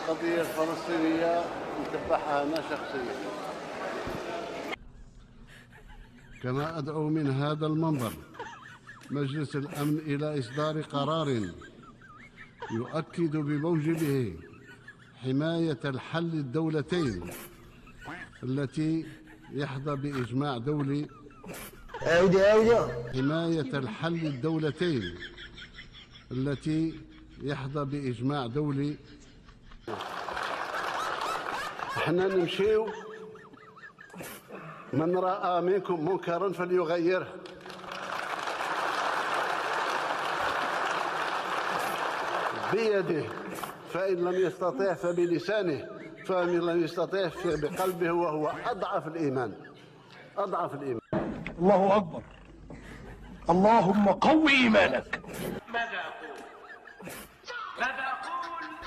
القضية الفلسطينية نتبعها أنا شخصيا. كما أدعو من هذا المنبر مجلس الأمن إلى إصدار قرار يؤكد بموجبه حماية الحل الدولتين التي يحظى بإجماع دولي. حماية الحل الدولتين التي يحظى بإجماع دولي. احنا نمشيو، من رأى منكم منكرا فليغيره. بيده، فإن لم يستطع فبلسانه، فإن لم يستطع فبقلبه، وهو أضعف الإيمان. أضعف الإيمان. الله أكبر. اللهم قوي إيمانك. ماذا